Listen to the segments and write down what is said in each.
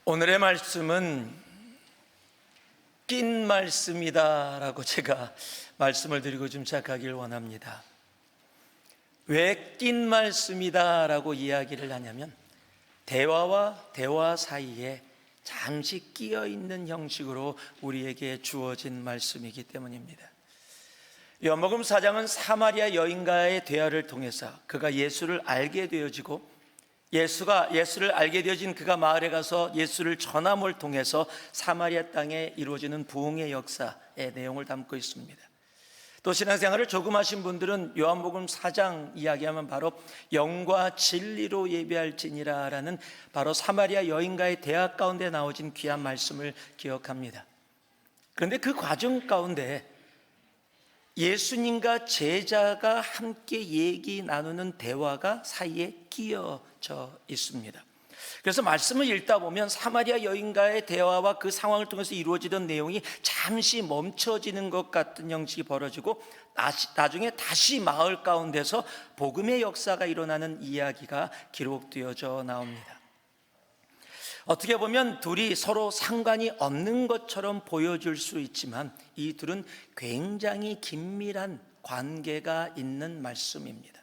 오늘의 말씀은 낀 말씀이다 라고 제가 말씀을 드리고 좀 시작하길 원합니다. 왜 낀 말씀이다 라고 이야기를 하냐면 대화와 대화 사이에 잠시 끼어 있는 형식으로 우리에게 주어진 말씀이기 때문입니다. 요한복음 4장은 사마리아 여인과의 대화를 통해서 그가 예수를 알게 되어지고 예수를 알게 되어진 그가 마을에 가서 예수를 전함을 통해서 사마리아 땅에 이루어지는 부흥의 역사의 내용을 담고 있습니다. 또 신앙생활을 조금 하신 분들은 요한복음 4장 이야기하면 바로 영과 진리로 예배할지니라 라는 바로 사마리아 여인과의 대화 가운데 나오진 귀한 말씀을 기억합니다. 그런데 그 과정 가운데 예수님과 제자가 함께 얘기 나누는 대화가 사이에 끼어져 있습니다. 그래서 말씀을 읽다 보면 사마리아 여인과의 대화와 그 상황을 통해서 이루어지던 내용이 잠시 멈춰지는 것 같은 형식이 벌어지고 나중에 다시 마을 가운데서 복음의 역사가 일어나는 이야기가 기록되어져 나옵니다. 어떻게 보면 둘이 서로 상관이 없는 것처럼 보여줄 수 있지만 이 둘은 굉장히 긴밀한 관계가 있는 말씀입니다.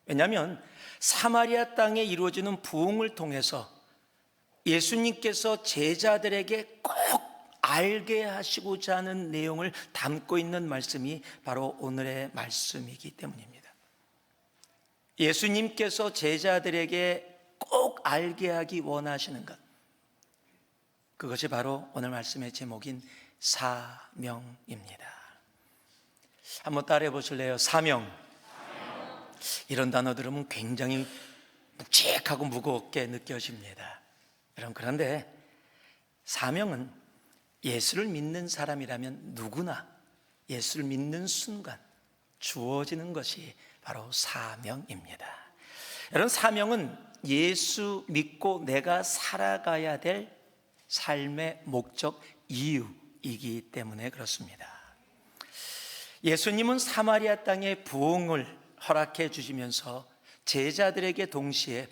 왜냐하면 사마리아 땅에 이루어지는 부흥을 통해서 예수님께서 제자들에게 꼭 알게 하시고자 하는 내용을 담고 있는 말씀이 바로 오늘의 말씀이기 때문입니다. 예수님께서 제자들에게 꼭 알게 하기 원하시는 것, 그것이 바로 오늘 말씀의 제목인 사명입니다. 한번 따라해 보실래요? 사명. 이런 단어 들으면 굉장히 묵직하고 무겁게 느껴집니다. 여러분, 그런데 사명은 예수를 믿는 사람이라면 누구나 예수를 믿는 순간 주어지는 것이 바로 사명입니다. 여러분, 사명은 예수 믿고 내가 살아가야 될 삶의 목적, 이유이기 때문에 그렇습니다. 예수님은 사마리아 땅의 부흥을 허락해 주시면서 제자들에게 동시에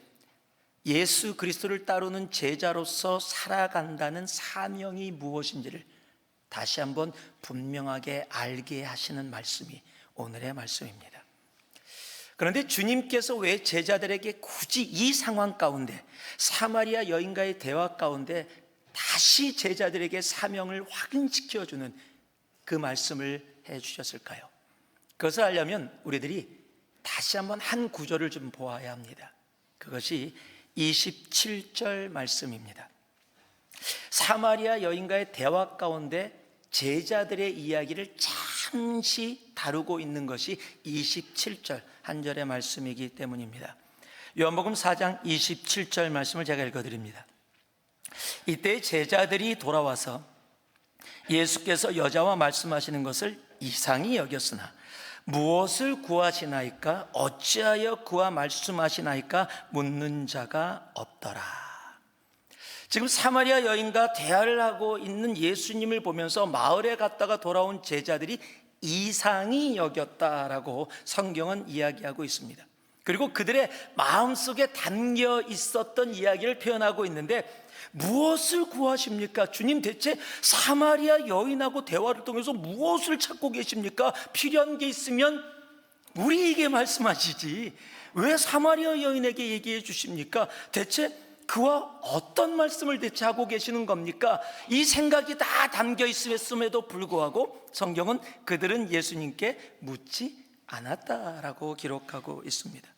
예수 그리스도를 따르는 제자로서 살아간다는 사명이 무엇인지를 다시 한번 분명하게 알게 하시는 말씀이 오늘의 말씀입니다. 그런데 주님께서 왜 제자들에게 굳이 이 상황 가운데 사마리아 여인과의 대화 가운데 다시 제자들에게 사명을 확인시켜주는 그 말씀을 해주셨을까요? 그것을 알려면 우리들이 다시 한번 한 구절을 좀 보아야 합니다. 그것이 27절 말씀입니다. 사마리아 여인과의 대화 가운데 제자들의 이야기를 잠시 다루고 있는 것이 27절 한 절의 말씀이기 때문입니다. 요한복음 4장 27절 말씀을 제가 읽어드립니다. 이때 제자들이 돌아와서 예수께서 여자와 말씀하시는 것을 이상히 여겼으나 무엇을 구하시나이까? 어찌하여 그와 말씀하시나이까? 묻는 자가 없더라. 지금 사마리아 여인과 대화를 하고 있는 예수님을 보면서 마을에 갔다가 돌아온 제자들이 이상히 여겼다라고 성경은 이야기하고 있습니다. 그리고 그들의 마음속에 담겨 있었던 이야기를 표현하고 있는데, 무엇을 구하십니까? 주님, 대체 사마리아 여인하고 대화를 통해서 무엇을 찾고 계십니까? 필요한 게 있으면 우리에게 말씀하시지 왜 사마리아 여인에게 얘기해 주십니까? 대체 그와 어떤 말씀을 대체 하고 계시는 겁니까? 이 생각이 다 담겨 있음에도 불구하고 성경은 그들은 예수님께 묻지 않았다라고 기록하고 있습니다.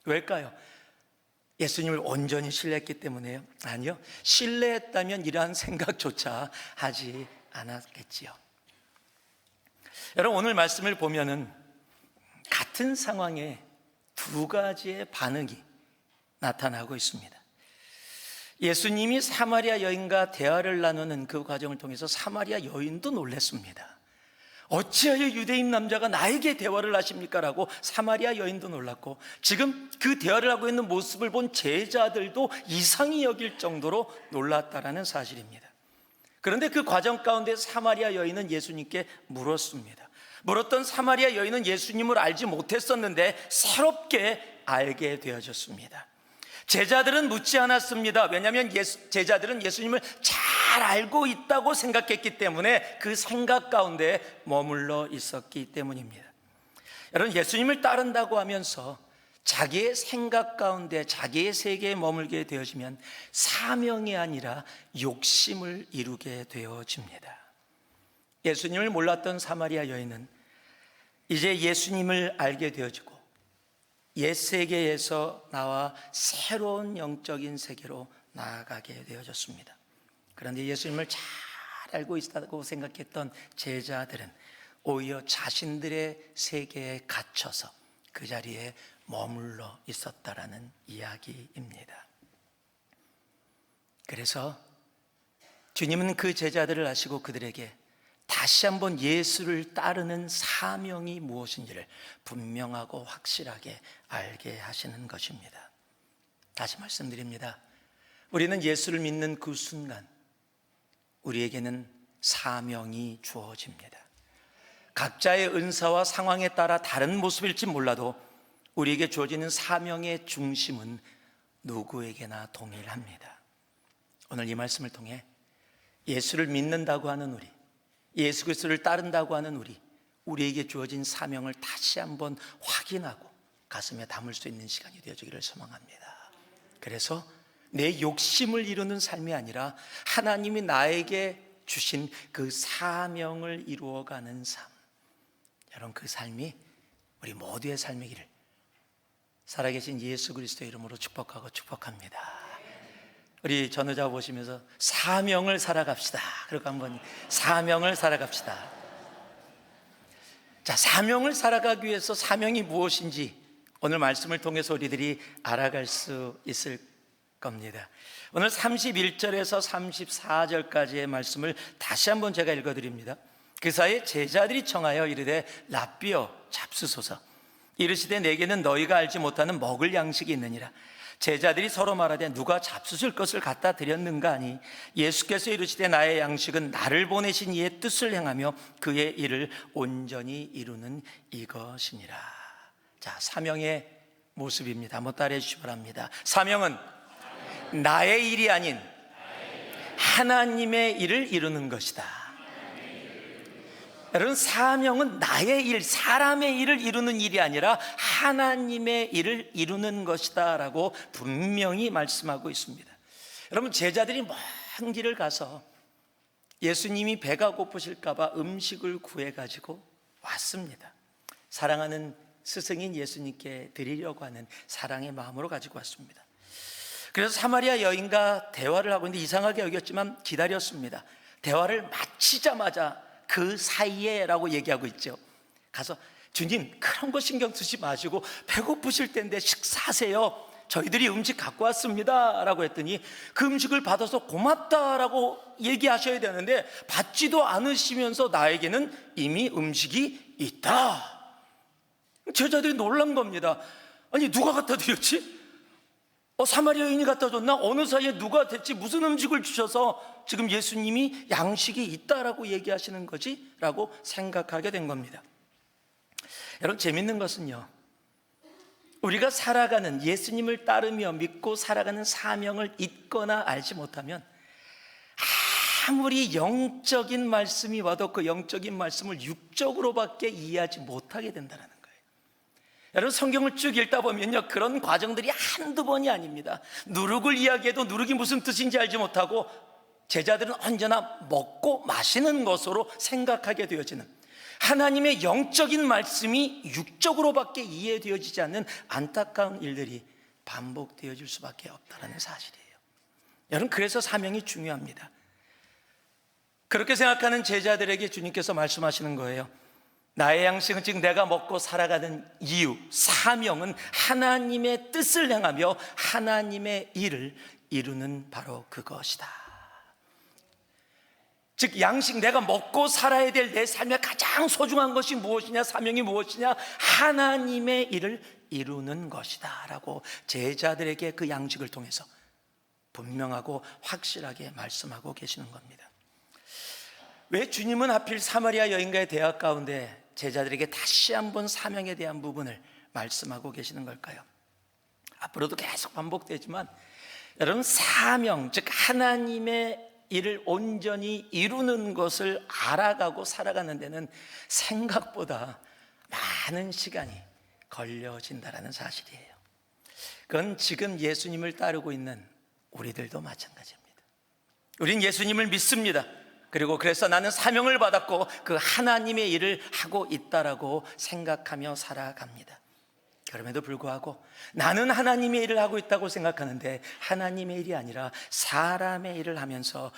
왜일까요? 예수님을 온전히 신뢰했기 때문에요? 아니요, 신뢰했다면 이러한 생각조차 하지 않았겠지요. 여러분, 오늘 말씀을 보면은 같은 상황에 두 가지의 반응이 나타나고 있습니다. 예수님이 사마리아 여인과 대화를 나누는 그 과정을 통해서 사마리아 여인도 놀랐습니다. 어찌하여 유대인 남자가 나에게 대화를 하십니까? 라고 사마리아 여인도 놀랐고, 지금 그 대화를 하고 있는 모습을 본 제자들도 이상히 여길 정도로 놀랐다라는 사실입니다. 그런데 그 과정 가운데 사마리아 여인은 예수님께 물었습니다. 물었던 사마리아 여인은 예수님을 알지 못했었는데 새롭게 알게 되어졌습니다. 제자들은 묻지 않았습니다. 왜냐하면 제자들은 예수님을 잘 알고 있다고 생각했기 때문에 그 생각 가운데 머물러 있었기 때문입니다. 여러분, 예수님을 따른다고 하면서 자기의 생각 가운데 자기의 세계에 머물게 되어지면 사명이 아니라 욕심을 이루게 되어집니다. 예수님을 몰랐던 사마리아 여인은 이제 예수님을 알게 되어지고 옛 세계에서 나와 새로운 영적인 세계로 나아가게 되어졌습니다. 그런데 예수님을 잘 알고 있다고 생각했던 제자들은 오히려 자신들의 세계에 갇혀서 그 자리에 머물러 있었다라는 이야기입니다. 그래서 주님은 그 제자들을 아시고 그들에게 다시 한번 예수를 따르는 사명이 무엇인지를 분명하고 확실하게 알게 하시는 것입니다. 다시 말씀드립니다. 우리는 예수를 믿는 그 순간 우리에게는 사명이 주어집니다. 각자의 은사와 상황에 따라 다른 모습일지 몰라도 우리에게 주어지는 사명의 중심은 누구에게나 동일합니다. 오늘 이 말씀을 통해 예수를 믿는다고 하는 우리, 예수 그리스도를 따른다고 하는 우리에게 주어진 사명을 다시 한번 확인하고 가슴에 담을 수 있는 시간이 되어지기를 소망합니다. 그래서 내 욕심을 이루는 삶이 아니라 하나님이 나에게 주신 그 사명을 이루어가는 삶, 여러분, 그 삶이 우리 모두의 삶이기를 살아계신 예수 그리스도의 이름으로 축복합니다. 우리 전우자 보시면서 사명을 살아갑시다. 그리고 한번 사명을 살아갑시다. 자, 사명을 살아가기 위해서 사명이 무엇인지 오늘 말씀을 통해서 우리들이 알아갈 수 있을 겁니다. 오늘 31절에서 34절까지의 말씀을 다시 한번 제가 읽어드립니다. 그 사이에 제자들이 청하여 이르되 랍비여 잡수소서. 이르시되 내게는 너희가 알지 못하는 먹을 양식이 있느니라. 제자들이 서로 말하되 누가 잡수실 것을 갖다 드렸는가 하니 예수께서 이르시되 나의 양식은 나를 보내신 이의 뜻을 행하며 그의 일을 온전히 이루는 이것이니라. 자, 사명의 모습입니다. 한번 따라해 주시기 바랍니다. 사명은 나의 일이 아닌 하나님의 일을 이루는 것이다. 여러분, 사명은 나의 일, 사람의 일을 이루는 일이 아니라 하나님의 일을 이루는 것이다 라고 분명히 말씀하고 있습니다. 여러분, 제자들이 먼 길을 가서 예수님이 배가 고프실까 봐 음식을 구해가지고 왔습니다. 사랑하는 스승인 예수님께 드리려고 하는 사랑의 마음으로 가지고 왔습니다. 그래서 사마리아 여인과 대화를 하고 있는데 이상하게 여겼지만 기다렸습니다. 대화를 마치자마자 그 사이에 라고 얘기하고 있죠. 가서 주님, 그런 거 신경 쓰지 마시고 배고프실 텐데 식사하세요. 저희들이 음식 갖고 왔습니다 라고 했더니 그 음식을 받아서 고맙다라고 얘기하셔야 되는데 받지도 않으시면서 나에게는 이미 음식이 있다. 제자들이 놀란 겁니다. 아니, 누가 갖다 드렸지? 사마리아 여인이 갖다 줬나? 어느 사이에 누가 됐지? 무슨 음식을 주셔서 지금 예수님이 양식이 있다라고 얘기하시는 거지? 라고 생각하게 된 겁니다. 여러분, 재밌는 것은요, 우리가 살아가는 예수님을 따르며 믿고 살아가는 사명을 잊거나 알지 못하면 아무리 영적인 말씀이 와도 그 영적인 말씀을 육적으로밖에 이해하지 못하게 된다는 거예요. 여러분, 성경을 쭉 읽다 보면요, 그런 과정들이 한두 번이 아닙니다. 누룩을 이야기해도 누룩이 무슨 뜻인지 알지 못하고 제자들은 언제나 먹고 마시는 것으로 생각하게 되어지는, 하나님의 영적인 말씀이 육적으로밖에 이해되어지지 않는 안타까운 일들이 반복되어질 수밖에 없다는 사실이에요. 여러분, 그래서 사명이 중요합니다. 그렇게 생각하는 제자들에게 주님께서 말씀하시는 거예요. 나의 양식은, 즉 내가 먹고 살아가는 이유, 사명은 하나님의 뜻을 행하며 하나님의 일을 이루는 바로 그것이다. 즉, 양식, 내가 먹고 살아야 될 내 삶의 가장 소중한 것이 무엇이냐, 사명이 무엇이냐, 하나님의 일을 이루는 것이다 라고 제자들에게 그 양식을 통해서 분명하고 확실하게 말씀하고 계시는 겁니다. 왜 주님은 하필 사마리아 여인과의 대화 가운데 제자들에게 다시 한번 사명에 대한 부분을 말씀하고 계시는 걸까요? 앞으로도 계속 반복되지만 여러분, 사명, 즉 하나님의 일을 온전히 이루는 것을 알아가고 살아가는 데는 생각보다 많은 시간이 걸려진다는 사실이에요. 그건 지금 예수님을 따르고 있는 우리들도 마찬가지입니다. 우린 예수님을 믿습니다. 그리고 그래서 나는 사명을 받았고 그 하나님의 일을 하고 있다라고 생각하며 살아갑니다. 그럼에도 불구하고 나는 하나님의 일을 하고 있다고 생각하는데 하나님의 일이 아니라 사람의 일을 하면서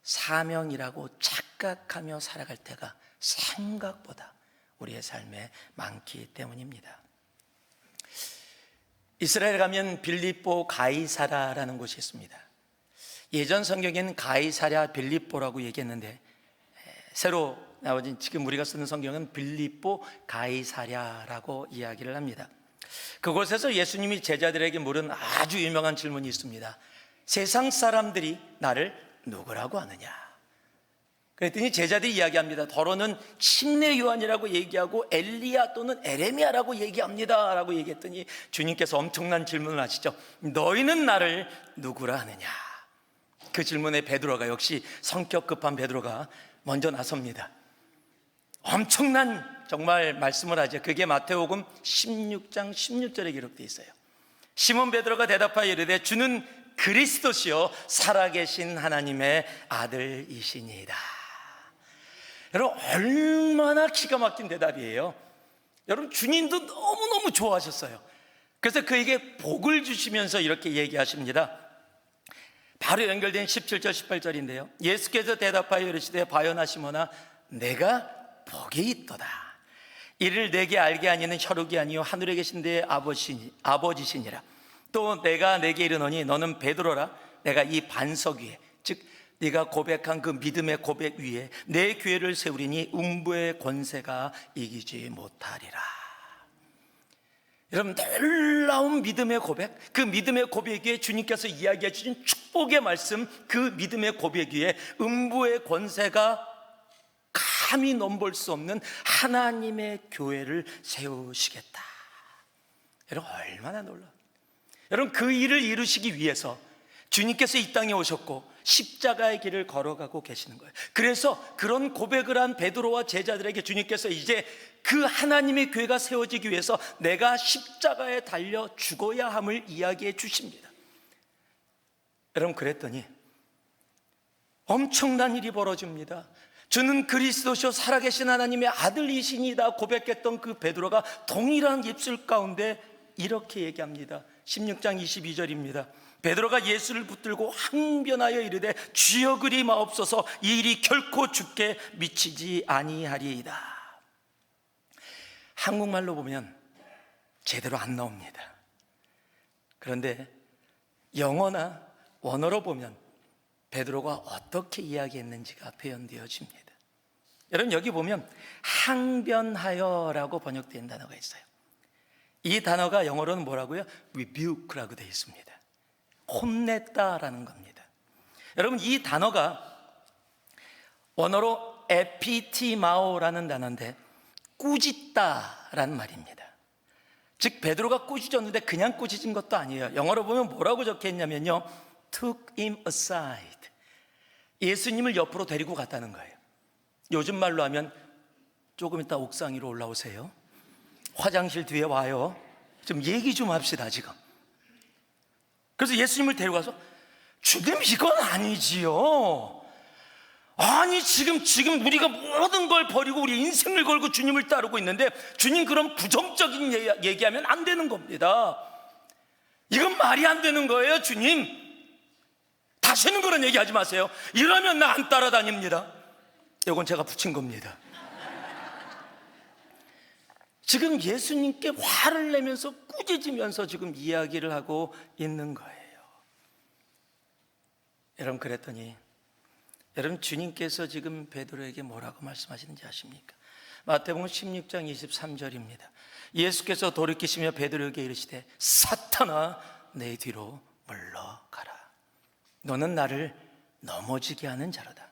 사명이라고 착각하며 살아갈 때가 생각보다 우리의 삶에 많기 때문입니다. 이스라엘 가면 빌립보 가이사라라는 곳이 있습니다. 예전 성경에는 가이사랴 빌립보라고 얘기했는데 새로 나와진 지금 우리가 쓰는 성경은 빌립보 가이사랴라고 이야기를 합니다. 그곳에서 예수님이 제자들에게 물은 아주 유명한 질문이 있습니다. 세상 사람들이 나를 누구라고 하느냐? 그랬더니 제자들이 이야기합니다. 더러는 침례 요한이라고 얘기하고 엘리야 또는 에레미야라고 얘기합니다 라고 얘기했더니 주님께서 엄청난 질문을 하시죠. 너희는 나를 누구라 하느냐? 그 질문에 베드로가, 역시 성격 급한 베드로가 먼저 나섭니다. 엄청난 정말 말씀을 하죠. 그게 마태복음 16장 16절에 기록되어 있어요. 시몬 베드로가 대답하여 이르되 주는 그리스도시요 살아계신 하나님의 아들이시니이다. 여러분, 얼마나 기가 막힌 대답이에요. 여러분, 주님도 너무너무 좋아하셨어요. 그래서 그에게 복을 주시면서 이렇게 얘기하십니다. 바로 연결된 17절 18절인데요 예수께서 대답하여 이르시되 바요나 시몬아 내가 복이 있도다. 이를 내게 알게 하니는 혈육이 아니요 하늘에 계신 내 아버지시니라. 또 내가 내게 이르노니 너는 베드로라. 내가 이 반석 위에, 즉 네가 고백한 그 믿음의 고백 위에 내 교회를 세우리니 음부의 권세가 이기지 못하리라. 여러분, 놀라운 믿음의 고백, 그 믿음의 고백 위에 주님께서 이야기해 주신 축복의 말씀, 그 믿음의 고백 위에 음부의 권세가 감히 넘볼 수 없는 하나님의 교회를 세우시겠다. 여러분, 얼마나 놀라워요. 여러분, 그 일을 이루시기 위해서 주님께서 이 땅에 오셨고 십자가의 길을 걸어가고 계시는 거예요. 그래서 그런 고백을 한 베드로와 제자들에게 주님께서 이제 그 하나님의 교회가 세워지기 위해서 내가 십자가에 달려 죽어야 함을 이야기해 주십니다. 여러분, 그랬더니 엄청난 일이 벌어집니다. 주는 그리스도시요 살아계신 하나님의 아들이시니다 고백했던 그 베드로가 동일한 입술 가운데 이렇게 얘기합니다. 16장 22절입니다. 베드로가 예수를 붙들고 항변하여 이르되 주여 그리 마옵소서, 이 일이 결코 주께 미치지 아니하리이다. 한국말로 보면 제대로 안 나옵니다. 그런데 영어나 원어로 보면 베드로가 어떻게 이야기했는지가 표현되어집니다. 여러분, 여기 보면 항변하여라고 번역된 단어가 있어요. 이 단어가 영어로는 뭐라고요? rebuke라고 되어 있습니다. 혼냈다라는 겁니다. 여러분, 이 단어가 원어로 에피티마오라는 단어인데 꾸짖다라는 말입니다. 즉 베드로가 꾸짖었는데 그냥 꾸짖은 것도 아니에요. 영어로 보면 뭐라고 적혀 있냐면요, took him aside, 예수님을 옆으로 데리고 갔다는 거예요. 요즘 말로 하면 조금 이따 옥상 위로 올라오세요, 화장실 뒤에 와요, 좀 얘기 좀 합시다 지금. 그래서 예수님을 데려가서 주님 이건 아니지요. 아니 지금 우리가 모든 걸 버리고 우리 인생을 걸고 주님을 따르고 있는데 주님 그런 부정적인 얘기하면 안 되는 겁니다. 이건 말이 안 되는 거예요. 주님 다시는 그런 얘기하지 마세요. 이러면 나 안 따라다닙니다. 이건 제가 붙인 겁니다. 지금 예수님께 화를 내면서 꾸짖으면서 지금 이야기를 하고 있는 거예요. 여러분, 그랬더니 여러분, 주님께서 지금 베드로에게 뭐라고 말씀하시는지 아십니까? 마태복음 16장 23절입니다. 예수께서 돌이키시며 베드로에게 이르시되 사탄아 내 뒤로 물러가라. 너는 나를 넘어지게 하는 자로다.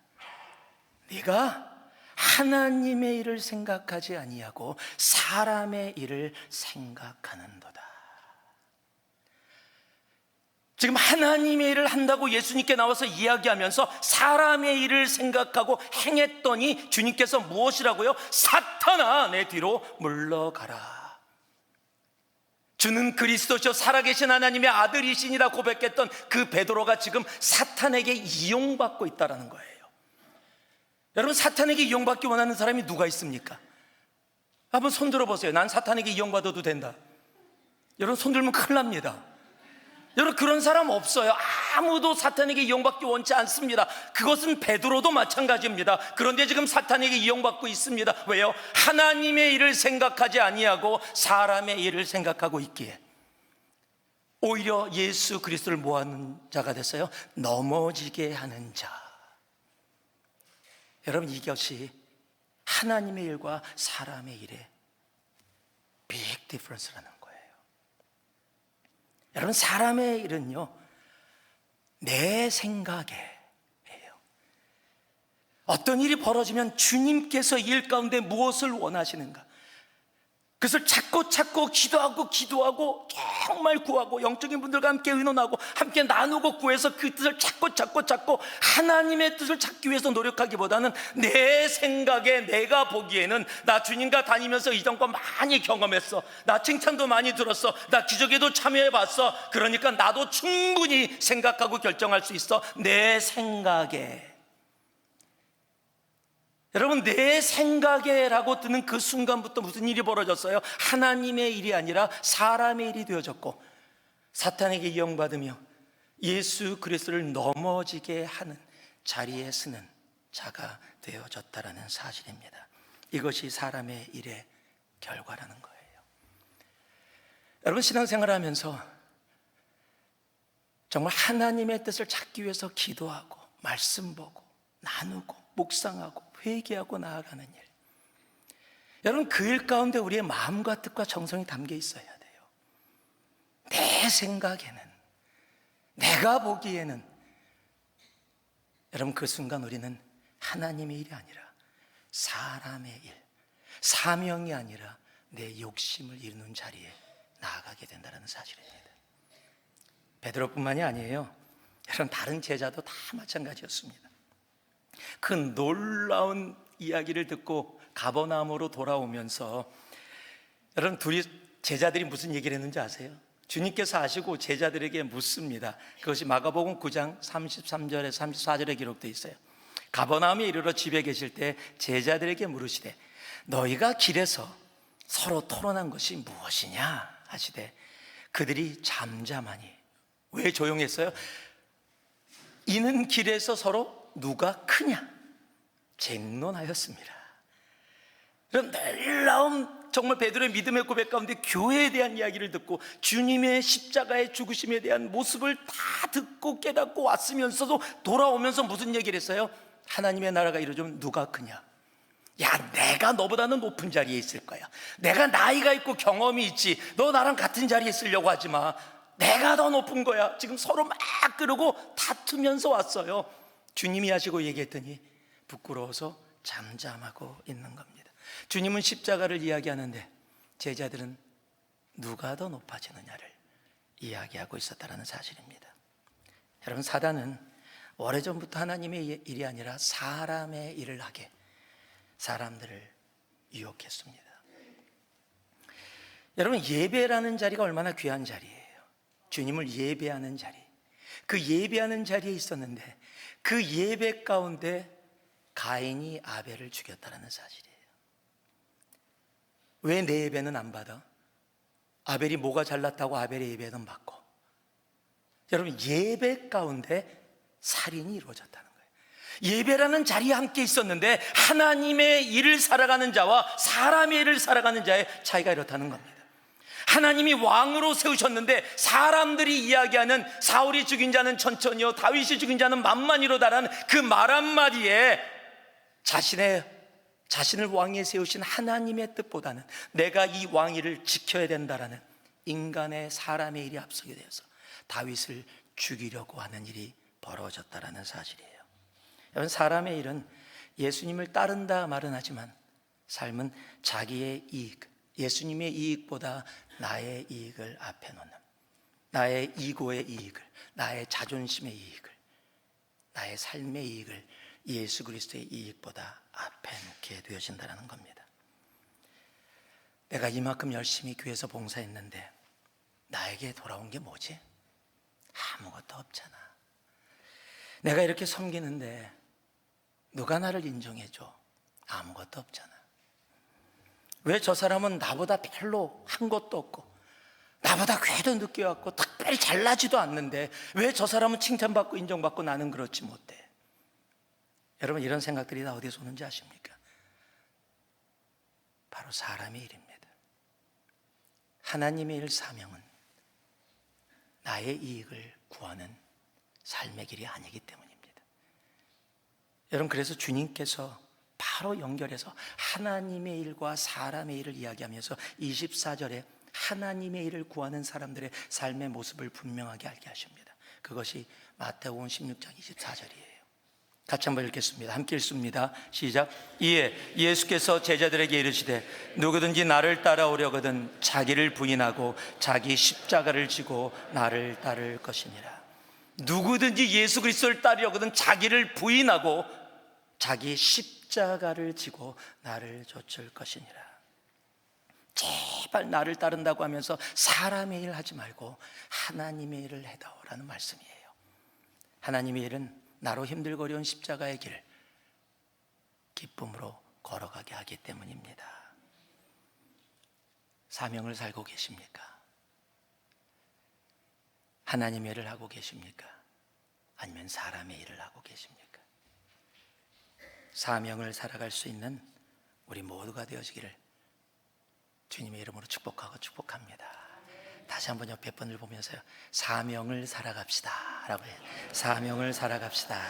네가 하나님의 일을 생각하지 아니하고 사람의 일을 생각하는도다. 지금 하나님의 일을 한다고 예수님께 나와서 이야기하면서 사람의 일을 생각하고 행했더니 주님께서 무엇이라고요? 사탄아, 내 뒤로 물러가라. 주는 그리스도시요 살아계신 하나님의 아들이시니라 고백했던 그 베드로가 지금 사탄에게 이용받고 있다는 거예요. 여러분, 사탄에게 이용받기 원하는 사람이 누가 있습니까? 한번 손 들어보세요. 난 사탄에게 이용받아도 된다. 여러분, 손 들면 큰일 납니다. 여러분, 그런 사람 없어요. 아무도 사탄에게 이용받기 원치 않습니다. 그것은 베드로도 마찬가지입니다. 그런데 지금 사탄에게 이용받고 있습니다. 왜요? 하나님의 일을 생각하지 아니하고 사람의 일을 생각하고 있기에 오히려 예수 그리스도를 뭐하는 자가 됐어요? 넘어지게 하는 자. 여러분, 이것이 하나님의 일과 사람의 일의 big difference라는 거예요. 여러분, 사람의 일은요, 내 생각에 해요. 어떤 일이 벌어지면 주님께서 일 가운데 무엇을 원하시는가, 그것을 찾고 기도하고 정말 구하고 영적인 분들과 함께 의논하고 함께 나누고 구해서 그 뜻을 찾고 하나님의 뜻을 찾기 위해서 노력하기보다는 내 생각에, 내가 보기에는 나 주님과 다니면서 이전과 많이 경험했어, 나 칭찬도 많이 들었어, 나 기적에도 참여해봤어, 그러니까 나도 충분히 생각하고 결정할 수 있어. 내 생각에. 여러분, 내 생각에라고 뜨는 그 순간부터 무슨 일이 벌어졌어요? 하나님의 일이 아니라 사람의 일이 되어졌고 사탄에게 이용받으며 예수 그리스도를 넘어지게 하는 자리에 서는 자가 되어졌다라는 사실입니다. 이것이 사람의 일의 결과라는 거예요. 여러분, 신앙생활을 하면서 정말 하나님의 뜻을 찾기 위해서 기도하고 말씀 보고 나누고 묵상하고 회개하고 나아가는 일, 여러분, 그 일 가운데 우리의 마음과 뜻과 정성이 담겨 있어야 돼요. 내 생각에는, 내가 보기에는, 여러분, 그 순간 우리는 하나님의 일이 아니라 사람의 일, 사명이 아니라 내 욕심을 이루는 자리에 나아가게 된다는 사실입니다. 베드로뿐만이 아니에요. 여러분, 다른 제자도 다 마찬가지였습니다. 그 놀라운 이야기를 듣고 가버나움으로 돌아오면서 여러분, 제자들이 무슨 얘기를 했는지 아세요? 주님께서 아시고 제자들에게 묻습니다. 그것이 마가복음 9장 33절에 34절에 기록되어 있어요. 가버나움에 이르러 집에 계실 때 제자들에게 물으시되 너희가 길에서 서로 토론한 것이 무엇이냐 하시되 그들이 잠잠하니. 왜 조용했어요? 이는 길에서 서로 누가 크냐 쟁론하였습니다. 그런 놀라운 정말 베드로의 믿음의 고백 가운데 교회에 대한 이야기를 듣고 주님의 십자가의 죽으심에 대한 모습을 다 듣고 깨닫고 왔으면서도 돌아오면서 무슨 얘기를 했어요? 하나님의 나라가 이루어지면 누가 크냐? 야, 내가 너보다는 높은 자리에 있을 거야. 내가 나이가 있고 경험이 있지. 너 나랑 같은 자리에 있으려고 하지 마. 내가 더 높은 거야. 지금 서로 막 그러고 다투면서 왔어요. 주님이 하시고 얘기했더니 부끄러워서 잠잠하고 있는 겁니다. 주님은 십자가를 이야기하는데 제자들은 누가 더 높아지느냐를 이야기하고 있었다는 사실입니다. 여러분, 사단은 오래전부터 하나님의 일이 아니라 사람의 일을 하게 사람들을 유혹했습니다. 여러분, 예배라는 자리가 얼마나 귀한 자리예요. 주님을 예배하는 자리, 그 예배하는 자리에 있었는데 그 예배 가운데 가인이 아벨을 죽였다는 사실이에요. 왜 내 예배는 안 받아? 아벨이 뭐가 잘났다고 아벨의 예배는 받고? 여러분, 예배 가운데 살인이 이루어졌다는 거예요. 예배라는 자리에 함께 있었는데 하나님의 일을 살아가는 자와 사람의 일을 살아가는 자의 차이가 이렇다는 겁니다. 하나님이 왕으로 세우셨는데 사람들이 이야기하는 사울이 죽인 자는 천천히요 다윗이 죽인 자는 만만히로다라는 그 말 한마디에 자신을 왕위에 세우신 하나님의 뜻보다는 내가 이 왕위를 지켜야 된다라는 인간의 사람의 일이 앞서게 되어서 다윗을 죽이려고 하는 일이 벌어졌다라는 사실이에요. 여러분, 사람의 일은 예수님을 따른다 말은 하지만 삶은 자기의 이익, 예수님의 이익보다 나의 이익을 앞에 놓는, 나의 이고의 이익을, 나의 자존심의 이익을, 나의 삶의 이익을 예수 그리스도의 이익보다 앞에 놓게 되어진다는 겁니다. 내가 이만큼 열심히 교회에서 봉사했는데 나에게 돌아온 게 뭐지? 아무것도 없잖아. 내가 이렇게 섬기는데 누가 나를 인정해줘? 아무것도 없잖아. 왜 저 사람은 나보다 별로 한 것도 없고 나보다 교회도 늦게 왔고 특별히 잘나지도 않는데 왜 저 사람은 칭찬받고 인정받고 나는 그렇지 못해? 여러분, 이런 생각들이 다 어디서 오는지 아십니까? 바로 사람의 일입니다. 하나님의 일 사명은 나의 이익을 구하는 삶의 길이 아니기 때문입니다. 여러분, 그래서 주님께서 바로 연결해서 하나님의 일과 사람의 일을 이야기하면서 24절에 하나님의 일을 구하는 사람들의 삶의 모습을 분명하게 알게 하십니다. 그것이 마태복음 16장 24절이에요. 같이 한번 읽겠습니다. 함께 읽습니다. 시작. 이에 예수께서 제자들에게 이르시되 누구든지 나를 따라오려거든 자기를 부인하고 자기 십자가를 지고 나를 따를 것이니라. 누구든지 예수 그리스도를 따르려거든 자기를 부인하고 자기 십자가를 지고 나를 좇을 것이니라. 제발 나를 따른다고 하면서 사람의 일 하지 말고 하나님의 일을 해다오라는 말씀이에요. 하나님의 일은 나로 힘들고 어려운 십자가의 길 기쁨으로 걸어가게 하기 때문입니다. 사명을 살고 계십니까? 하나님의 일을 하고 계십니까? 아니면 사람의 일을 하고 계십니까? 사명을 살아갈 수 있는 우리 모두가 되어지기를 주님의 이름으로 축복합니다. 다시 한번 옆에 분을 보면서요, 사명을 살아갑시다 라고 해요. 사명을 살아갑시다.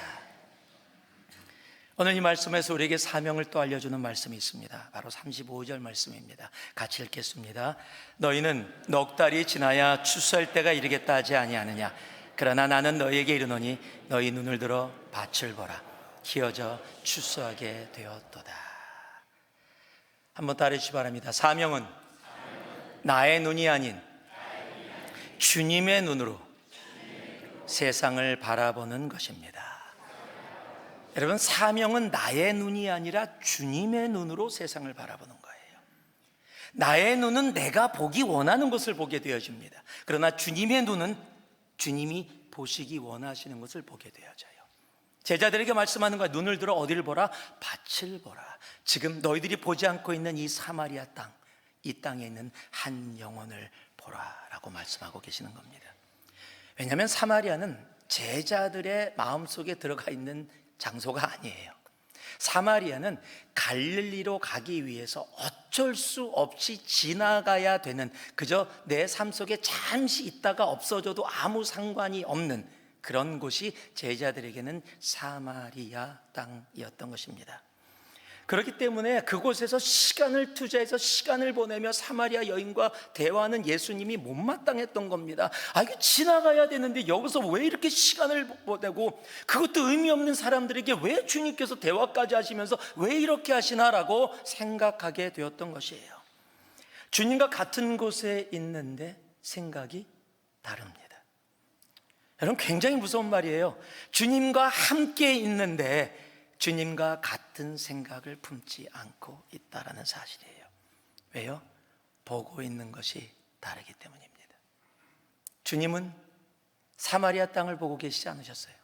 오늘 이 말씀에서 우리에게 사명을 또 알려주는 말씀이 있습니다. 바로 35절 말씀입니다. 같이 읽겠습니다. 너희는 넉 달이 지나야 추수할 때가 이르겠다 하지 아니하느냐? 그러나 나는 너희에게 이르노니 너희 눈을 들어 밭을 보라. 희어져 추수하게 되었도다. 한번 따르해 주시기 바랍니다. 사명은 나의 눈이 아닌 주님의 눈으로 세상을 바라보는 것입니다. 여러분, 사명은 나의 눈이 아니라 주님의 눈으로 세상을 바라보는 거예요. 나의 눈은 내가 보기 원하는 것을 보게 되어집니다. 그러나 주님의 눈은 주님이 보시기 원하시는 것을 보게 되어져요. 제자들에게 말씀하는 거야. 눈을 들어 어디를 보라? 밭을 보라. 지금 너희들이 보지 않고 있는 이 사마리아 땅, 이 땅에 있는 한 영혼을 보라라고 말씀하고 계시는 겁니다. 왜냐하면 사마리아는 제자들의 마음속에 들어가 있는 장소가 아니에요. 사마리아는 갈릴리로 가기 위해서 어쩔 수 없이 지나가야 되는, 그저 내 삶 속에 잠시 있다가 없어져도 아무 상관이 없는 그런 곳이 제자들에게는 사마리아 땅이었던 것입니다. 그렇기 때문에 그곳에서 시간을 투자해서 시간을 보내며 사마리아 여인과 대화하는 예수님이 못마땅했던 겁니다. 이거 지나가야 되는데 여기서 왜 이렇게 시간을 보내고, 그것도 의미 없는 사람들에게 왜 주님께서 대화까지 하시면서 왜 이렇게 하시나라고 생각하게 되었던 것이에요. 주님과 같은 곳에 있는데 생각이 다릅니다. 여러분, 굉장히 무서운 말이에요. 주님과 함께 있는데 주님과 같은 생각을 품지 않고 있다는 사실이에요. 왜요? 보고 있는 것이 다르기 때문입니다. 주님은 사마리아 땅을 보고 계시지 않으셨어요.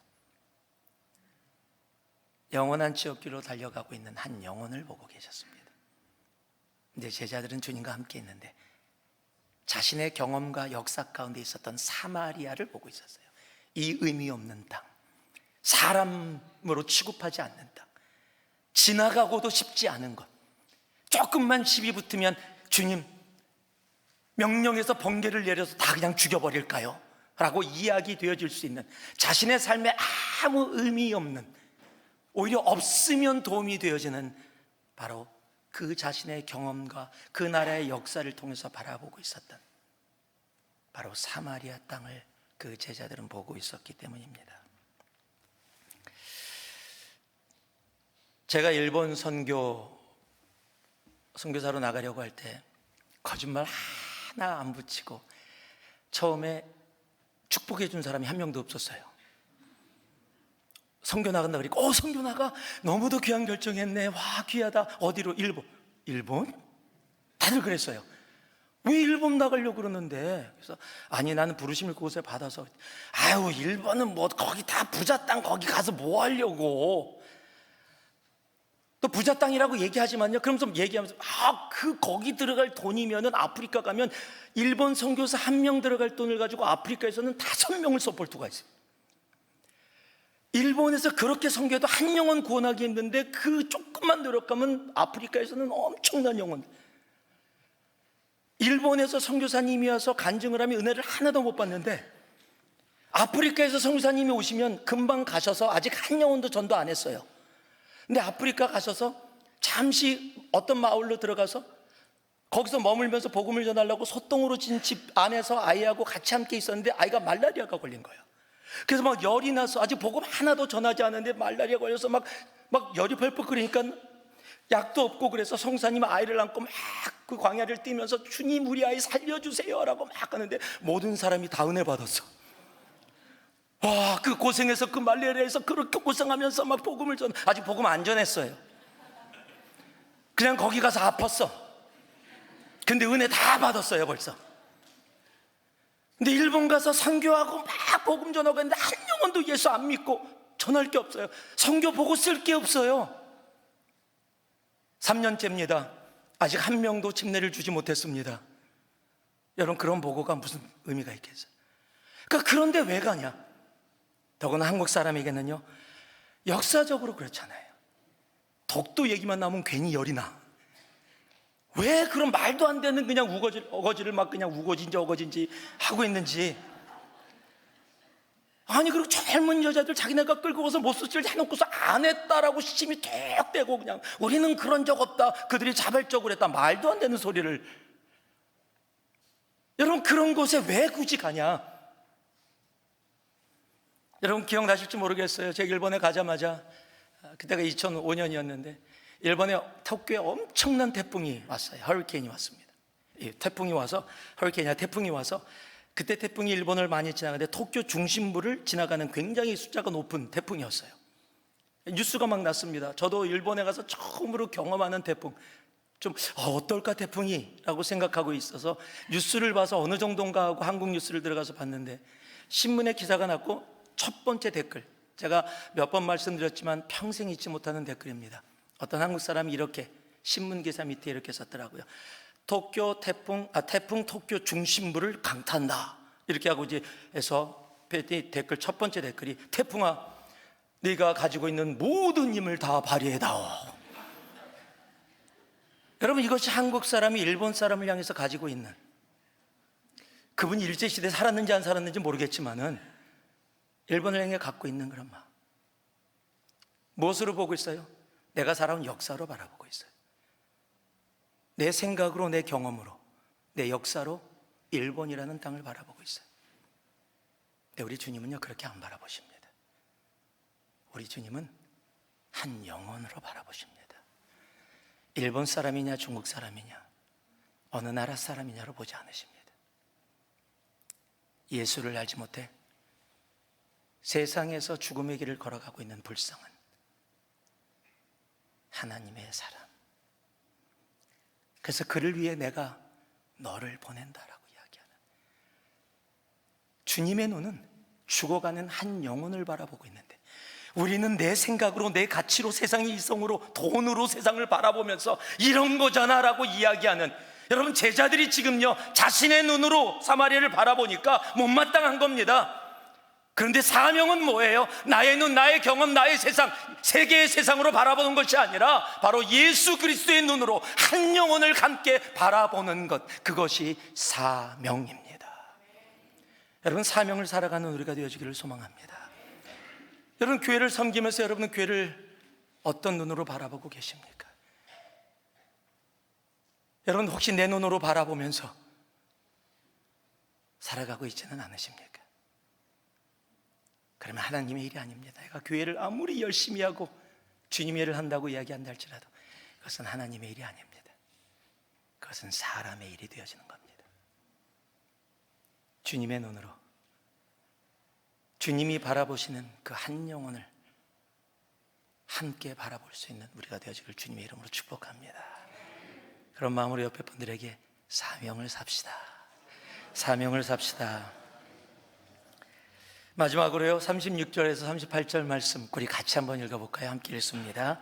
영원한 지옥길로 달려가고 있는 한 영혼을 보고 계셨습니다. 근데 제자들은 주님과 함께 있는데 자신의 경험과 역사 가운데 있었던 사마리아를 보고 있었어요. 이 의미 없는 땅, 사람으로 취급하지 않는 땅, 지나가고도 싶지 않은 것, 조금만 시비 붙으면 주님 명령해서 번개를 내려서 다 그냥 죽여버릴까요? 라고 이야기 되어질 수 있는, 자신의 삶에 아무 의미 없는, 오히려 없으면 도움이 되어지는 바로 그 자신의 경험과 그 나라의 역사를 통해서 바라보고 있었던 바로 사마리아 땅을 그 제자들은 보고 있었기 때문입니다. 제가 일본 선교사로 나가려고 할 때 거짓말 하나 안 붙이고 처음에 축복해 준 사람이 한 명도 없었어요. 선교 나간다 그러니까 선교 나가? 너무도 귀한 결정했네. 와, 귀하다. 어디로? 일본. 일본? 다들 그랬어요. 왜 일본 나가려고 그러는데? 그래서 아니, 나는 부르심을 그곳에 받아서. 아유, 일본은 뭐 거기 다 부자 땅, 거기 가서 뭐 하려고. 또 부자 땅이라고 얘기하지만요, 그러면서 얘기하면서 거기 들어갈 돈이면은 아프리카 가면 일본 선교사 한 명 들어갈 돈을 가지고 아프리카에서는 5명을 서포트가 있어요. 일본에서 그렇게 선교해도 한 영혼 구원하기 힘든데 그 조금만 노력하면 아프리카에서는 엄청난 영혼. 일본에서 선교사님이 와서 간증을 하면 은혜를 하나도 못 받는데 아프리카에서 선교사님이 오시면 금방 가셔서 아직 한 영혼도 전도 안 했어요. 근데 아프리카 가셔서 잠시 어떤 마을로 들어가서 거기서 머물면서 복음을 전하려고 소똥으로 진 집 안에서 아이하고 같이 함께 있었는데 아이가 말라리아가 걸린 거예요. 그래서 막 열이 나서 아직 복음 하나도 전하지 않았는데 말라리아 걸려서 막 열이 펄펄 끓으니까 약도 없고, 그래서 성사님 아이를 안고 막 그 광야를 뛰면서 주님 우리 아이 살려주세요 라고 막 하는데 모든 사람이 다 은혜 받았어. 와, 그 고생해서 그 말라리아에서 그렇게 고생하면서 막 복음을 아직 복음 안 전했어요. 그냥 거기 가서 아팠어. 근데 은혜 다 받았어요 벌써. 근데 일본 가서 선교하고 막 복음 전하고 했는데 한 영혼도 예수 안 믿고 전할 게 없어요. 선교 보고 쓸 게 없어요. 3년째입니다. 아직 한 명도 침례를 주지 못했습니다. 여러분, 그런 보고가 무슨 의미가 있겠어요? 그런데 왜 가냐? 더구나 한국 사람에게는요, 역사적으로 그렇잖아요. 독도 얘기만 나오면 괜히 열이 나. 왜 그런 말도 안 되는 그냥 어거지를 막 그냥 우거진지 어거진지 하고 있는지. 아니, 그리고 젊은 여자들 자기네가 끌고 가서 못수질 해놓고서 안 했다라고 시침이 툭 떼고 그냥 우리는 그런 적 없다, 그들이 자발적으로 했다, 말도 안 되는 소리를. 여러분, 그런 곳에 왜 굳이 가냐? 여러분 기억나실지 모르겠어요. 제가 일본에 가자마자, 그때가 2005년이었는데 일본에 도쿄에 엄청난 태풍이 왔어요. 허리케인이 왔습니다. 태풍이 와서, 허리케인이 태풍이 와서, 그때 태풍이 일본을 많이 지나가는데 도쿄 중심부를 지나가는 굉장히 숫자가 높은 태풍이었어요. 뉴스가 막 났습니다. 저도 일본에 가서 처음으로 경험하는 태풍, 좀 어떨까 태풍이 라고 생각하고 있어서 뉴스를 봐서 어느 정도인가 하고 한국 뉴스를 들어가서 봤는데 신문에 기사가 났고 첫 번째 댓글, 제가 몇 번 말씀드렸지만 평생 잊지 못하는 댓글입니다. 어떤 한국 사람이 이렇게 신문 기사 밑에 이렇게 썼더라고요. 도쿄 태풍 도쿄 중심부를 강타한다, 이렇게 하고 이제 해서 댓글 첫 번째 댓글이, 태풍아 네가 가지고 있는 모든 힘을 다 발휘해다오. 여러분, 이것이 한국 사람이 일본 사람을 향해서 가지고 있는, 그분이 일제시대에 살았는지 안 살았는지 모르겠지만은 일본을 향해 갖고 있는 그런 마음. 무엇으로 보고 있어요? 내가 살아온 역사로 바라보고 있어요. 내 생각으로, 내 경험으로, 내 역사로 일본이라는 땅을 바라보고 있어요. 근데 우리 주님은요, 그렇게 안 바라보십니다. 우리 주님은 한 영혼으로 바라보십니다. 일본 사람이냐 중국 사람이냐 어느 나라 사람이냐로 보지 않으십니다. 예수를 알지 못해 세상에서 죽음의 길을 걸어가고 있는 불쌍한 하나님의 사람. 그래서 그를 위해 내가 너를 보낸다라고 이야기하는, 주님의 눈은 죽어가는 한 영혼을 바라보고 있는데 우리는 내 생각으로, 내 가치로, 세상의 이성으로, 돈으로 세상을 바라보면서 이런 거잖아 라고 이야기하는, 여러분, 제자들이 지금요 자신의 눈으로 사마리아를 바라보니까 못마땅한 겁니다. 그런데 사명은 뭐예요? 나의 눈, 나의 경험, 나의 세상, 세계의 세상으로 바라보는 것이 아니라 바로 예수 그리스도의 눈으로 한 영혼을 함께 바라보는 것, 그것이 사명입니다. 여러분, 사명을 살아가는 우리가 되어주기를 소망합니다. 여러분, 교회를 섬기면서 여러분은 교회를 어떤 눈으로 바라보고 계십니까? 여러분, 혹시 내 눈으로 바라보면서 살아가고 있지는 않으십니까? 그러면 하나님의 일이 아닙니다. 내가 교회를 아무리 열심히 하고 주님의 일을 한다고 이야기한다 할지라도 그것은 하나님의 일이 아닙니다. 그것은 사람의 일이 되어지는 겁니다. 주님의 눈으로 주님이 바라보시는 그 한 영혼을 함께 바라볼 수 있는 우리가 되어지길 주님의 이름으로 축복합니다. 그런 마음으로 옆에 분들에게 사명을 삽시다. 사명을 삽시다. 마지막으로요, 36절에서 38절 말씀 우리 같이 한번 읽어볼까요? 함께 읽습니다.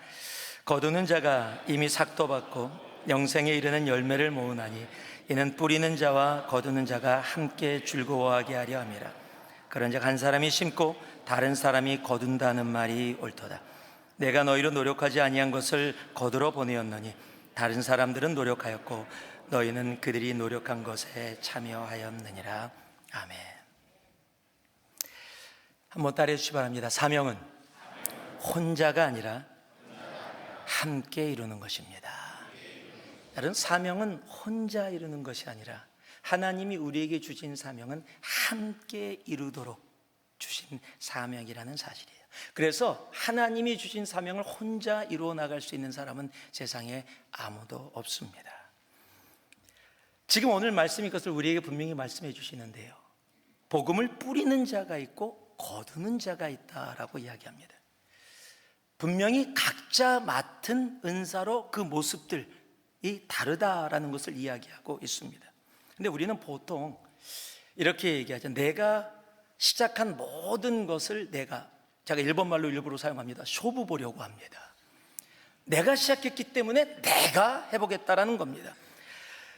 거두는 자가 이미 삭도 받고 영생에 이르는 열매를 모으나니 이는 뿌리는 자와 거두는 자가 함께 즐거워하게 하려 함이라. 그런즉 한 사람이 심고 다른 사람이 거둔다는 말이 옳도다. 내가 너희로 노력하지 아니한 것을 거두러 보내었노니 다른 사람들은 노력하였고 너희는 그들이 노력한 것에 참여하였느니라. 아멘. 한번 따라해 주시기 바랍니다. 사명은 혼자가 아니라 함께 이루는 것입니다. 여러분, 사명은 혼자 이루는 것이 아니라 하나님이 우리에게 주신 사명은 함께 이루도록 주신 사명이라는 사실이에요. 그래서 하나님이 주신 사명을 혼자 이루어 나갈 수 있는 사람은 세상에 아무도 없습니다. 지금 오늘 말씀 이것을 우리에게 분명히 말씀해 주시는데요, 복음을 뿌리는 자가 있고 거두는 자가 있다라고 이야기합니다. 분명히 각자 맡은 은사로 그 모습들이 다르다라는 것을 이야기하고 있습니다. 근데 우리는 보통 이렇게 얘기하죠. 내가 시작한 모든 것을 제가 일본 말로 일부러 사용합니다. 쇼부 보려고 합니다. 내가 시작했기 때문에 내가 해보겠다라는 겁니다.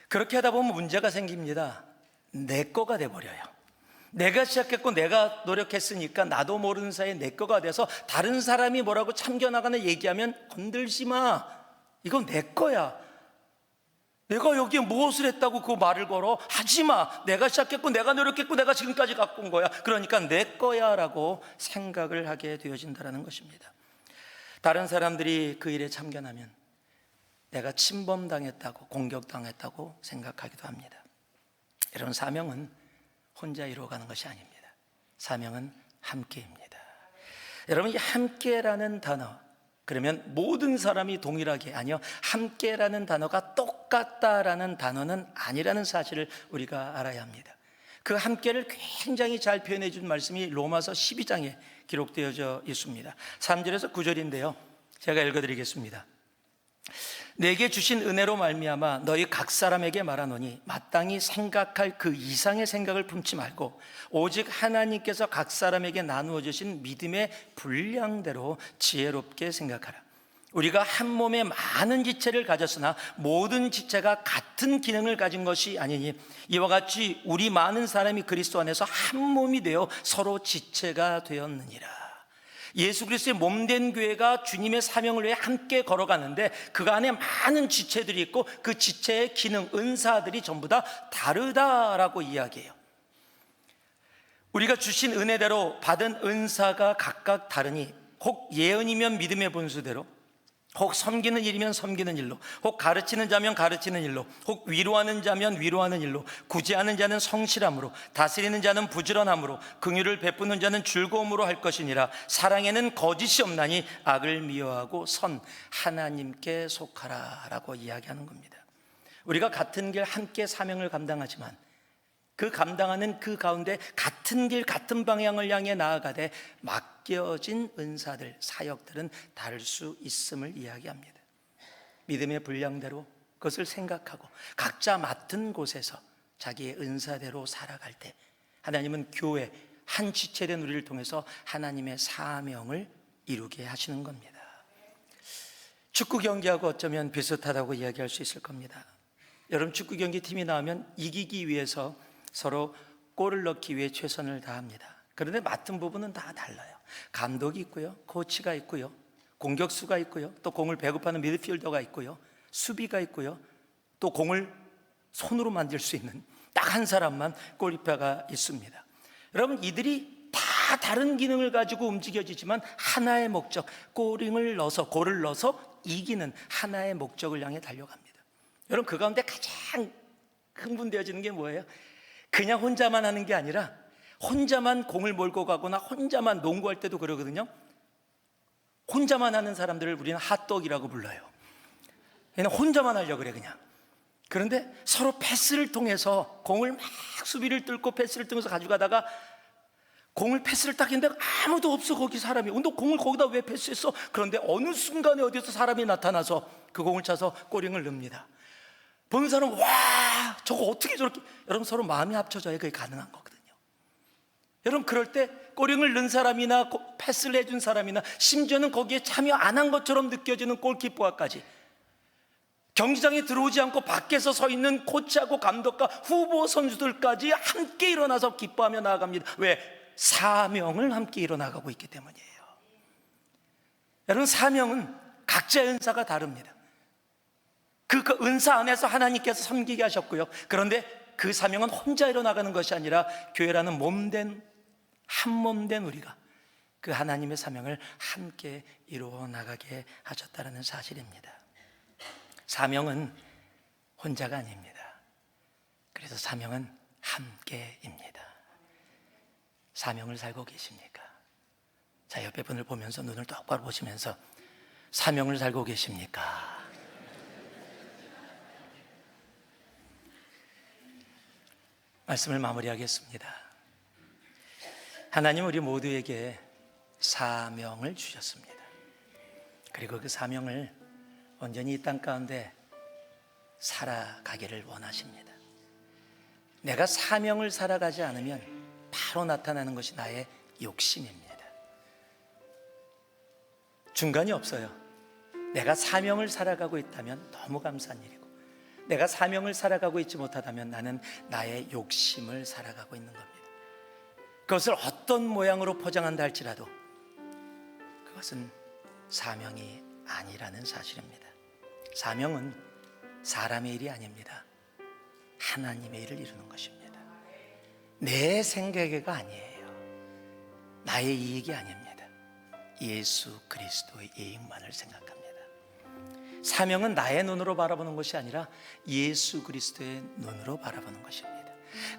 그렇게 하다 보면 문제가 생깁니다. 내 거가 돼버려요. 내가 시작했고 내가 노력했으니까 나도 모르는 사이에 내 거가 돼서 다른 사람이 뭐라고 참겨나가는 얘기하면 건들지 마, 이건 내 거야, 내가 여기에 무엇을 했다고 그 말을 걸어? 하지 마, 내가 시작했고 내가 노력했고 내가 지금까지 갖고 온 거야, 그러니까 내 거야 라고 생각을 하게 되어진다는 것입니다. 다른 사람들이 그 일에 참견하면 내가 침범당했다고, 공격당했다고 생각하기도 합니다. 이런 사명은 혼자 이루어가는 것이 아닙니다. 사명은 함께입니다. 여러분, 이 함께라는 단어, 그러면 모든 사람이 동일하게, 아니요, 함께라는 단어가 똑같다라는 단어는 아니라는 사실을 우리가 알아야 합니다. 그 함께를 굉장히 잘 표현해 준 말씀이 로마서 12장에 기록되어져 있습니다. 3절에서 9절인데요 제가 읽어드리겠습니다. 내게 주신 은혜로 말미암아 너희 각 사람에게 말하노니 마땅히 생각할 그 이상의 생각을 품지 말고 오직 하나님께서 각 사람에게 나누어 주신 믿음의 분량대로 지혜롭게 생각하라. 우리가 한 몸에 많은 지체를 가졌으나 모든 지체가 같은 기능을 가진 것이 아니니 이와 같이 우리 많은 사람이 그리스도 안에서 한 몸이 되어 서로 지체가 되었느니라. 예수 그리스도의 몸된 교회가 주님의 사명을 위해 함께 걸어가는데 그 안에 많은 지체들이 있고 그 지체의 기능, 은사들이 전부 다 다르다라고 이야기해요. 우리가 주신 은혜대로 받은 은사가 각각 다르니 혹 예언이면 믿음의 본수대로, 혹 섬기는 일이면 섬기는 일로, 혹 가르치는 자면 가르치는 일로, 혹 위로하는 자면 위로하는 일로, 구제하는 자는 성실함으로, 다스리는 자는 부지런함으로, 긍휼을 베푸는 자는 즐거움으로 할 것이니라. 사랑에는 거짓이 없나니 악을 미워하고 선 하나님께 속하라 라고 이야기하는 겁니다. 우리가 같은 길 함께 사명을 감당하지만 그 감당하는 그 가운데 같은 길 같은 방향을 향해 나아가되 맡겨진 은사들, 사역들은 다를 수 있음을 이야기합니다. 믿음의 분량대로 그것을 생각하고 각자 맡은 곳에서 자기의 은사대로 살아갈 때 하나님은 교회 한 지체된 우리를 통해서 하나님의 사명을 이루게 하시는 겁니다. 축구 경기하고 어쩌면 비슷하다고 이야기할 수 있을 겁니다. 여러분, 축구 경기 팀이 나오면 이기기 위해서 서로 골을 넣기 위해 최선을 다합니다. 그런데 맡은 부분은 다 달라요. 감독이 있고요, 코치가 있고요, 공격수가 있고요, 또 공을 배급하는 미드필더가 있고요, 수비가 있고요, 또 공을 손으로 만들 수 있는 딱 한 사람만 골키퍼가 있습니다. 여러분, 이들이 다 다른 기능을 가지고 움직여지지만 하나의 목적, 골을 넣어서 이기는 하나의 목적을 향해 달려갑니다. 여러분, 그 가운데 가장 흥분되어지는 게 뭐예요? 그냥 혼자만 하는 게 아니라 혼자만 공을 몰고 가거나 혼자만 농구할 때도 그러거든요. 혼자만 하는 사람들을 우리는 핫도그라고 불러요. 그냥 혼자만 하려고 그래 그냥. 그런데 서로 패스를 통해서 공을 막 수비를 뚫고 패스를 통해서 가져가다가 공을 패스를 딱 했는데 아무도 없어. 거기 사람이. 너 공을 거기다 왜 패스했어? 그런데 어느 순간에 어디서 사람이 나타나서 그 공을 차서 골링을 넣습니다. 보는 사람은 와, 저거 어떻게 저렇게. 여러분, 서로 마음이 합쳐져야 그게 가능한 거거든요. 여러분, 그럴 때 골링을 넣은 사람이나 패스를 해준 사람이나 심지어는 거기에 참여 안 한 것처럼 느껴지는 골키퍼까지, 경기장에 들어오지 않고 밖에서 서 있는 코치하고 감독과 후보 선수들까지 함께 일어나서 기뻐하며 나아갑니다. 왜? 사명을 함께 일어나가고 있기 때문이에요. 여러분, 사명은 각자의 은사가 다릅니다. 그 은사 안에서 하나님께서 섬기게 하셨고요. 그런데 그 사명은 혼자 일어나가는 것이 아니라 교회라는 한 몸 된 우리가 그 하나님의 사명을 함께 이루어 나가게 하셨다는 사실입니다. 사명은 혼자가 아닙니다. 그래서 사명은 함께입니다. 사명을 살고 계십니까? 자, 옆에 분을 보면서 눈을 똑바로 보시면서 사명을 살고 계십니까? 말씀을 마무리하겠습니다. 하나님, 우리 모두에게 사명을 주셨습니다. 그리고 그 사명을 온전히 이 땅 가운데 살아가기를 원하십니다. 내가 사명을 살아가지 않으면 바로 나타나는 것이 나의 욕심입니다. 중간이 없어요. 내가 사명을 살아가고 있다면 너무 감사한 일이고, 내가 사명을 살아가고 있지 못하다면 나는 나의 욕심을 살아가고 있는 겁니다. 그것을 어떤 모양으로 포장한다 할지라도 그것은 사명이 아니라는 사실입니다. 사명은 사람의 일이 아닙니다. 하나님의 일을 이루는 것입니다. 내 생각이 아니에요. 나의 이익이 아닙니다. 예수 그리스도의 이익만을 생각합니다. 사명은 나의 눈으로 바라보는 것이 아니라 예수 그리스도의 눈으로 바라보는 것입니다.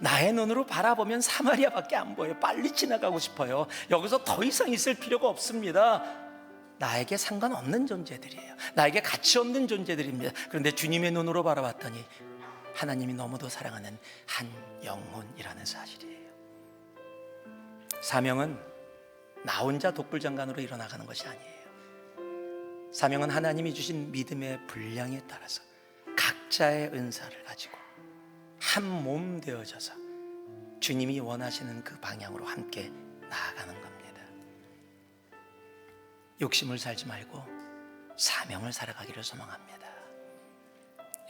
나의 눈으로 바라보면 사마리아밖에 안 보여요. 빨리 지나가고 싶어요. 여기서 더 이상 있을 필요가 없습니다. 나에게 상관없는 존재들이에요. 나에게 가치 없는 존재들입니다. 그런데 주님의 눈으로 바라봤더니 하나님이 너무도 사랑하는 한 영혼이라는 사실이에요. 사명은 나 혼자 독불장관으로 일어나가는 것이 아니에요. 사명은 하나님이 주신 믿음의 분량에 따라서 각자의 은사를 가지고 한 몸 되어져서 주님이 원하시는 그 방향으로 함께 나아가는 겁니다. 욕심을 살지 말고 사명을 살아가기를 소망합니다.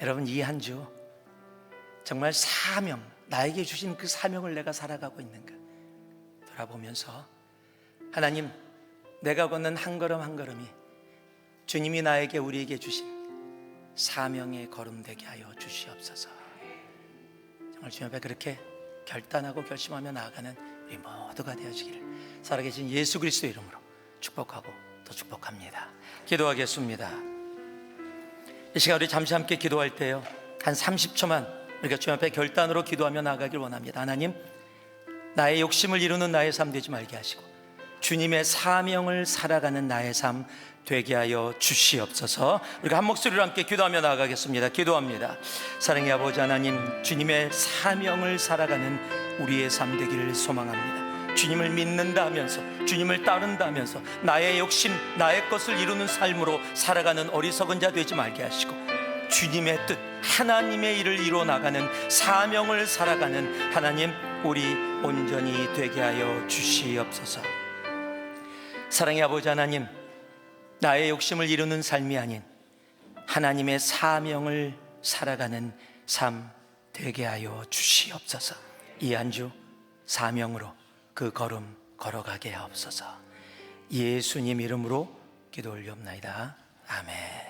여러분, 이 한 주 정말 사명, 나에게 주신 그 사명을 내가 살아가고 있는가 돌아보면서 하나님, 내가 걷는 한 걸음 한 걸음이 주님이 나에게, 우리에게 주신 사명의 걸음 되게 하여 주시옵소서. 정말 주님 앞에 그렇게 결단하고 결심하며 나아가는 우리 모두가 되어지기를 살아계신 예수 그리스도의 이름으로 축복하고 또 축복합니다. 기도하겠습니다. 이 시간 우리 잠시 함께 기도할 때요, 한 30초만 우리가 주님 앞에 결단으로 기도하며 나아가길 원합니다. 하나님, 나의 욕심을 이루는 나의 삶 되지 말게 하시고 주님의 사명을 살아가는 나의 삶 되게 하여 주시옵소서. 우리가 한 목소리로 함께 기도하며 나아가겠습니다. 기도합니다. 사랑의 아버지 하나님, 주님의 사명을 살아가는 우리의 삶 되기를 소망합니다. 주님을 믿는다 하면서, 주님을 따른다 하면서 나의 욕심, 나의 것을 이루는 삶으로 살아가는 어리석은 자 되지 말게 하시고 주님의 뜻, 하나님의 일을 이루어 나가는 사명을 살아가는 하나님, 우리 온전히 되게 하여 주시옵소서. 사랑의 아버지 하나님, 나의 욕심을 이루는 삶이 아닌 하나님의 사명을 살아가는 삶 되게 하여 주시옵소서. 이 한 주 사명으로 그 걸음 걸어가게 하옵소서. 예수님 이름으로 기도 올리옵나이다. 아멘.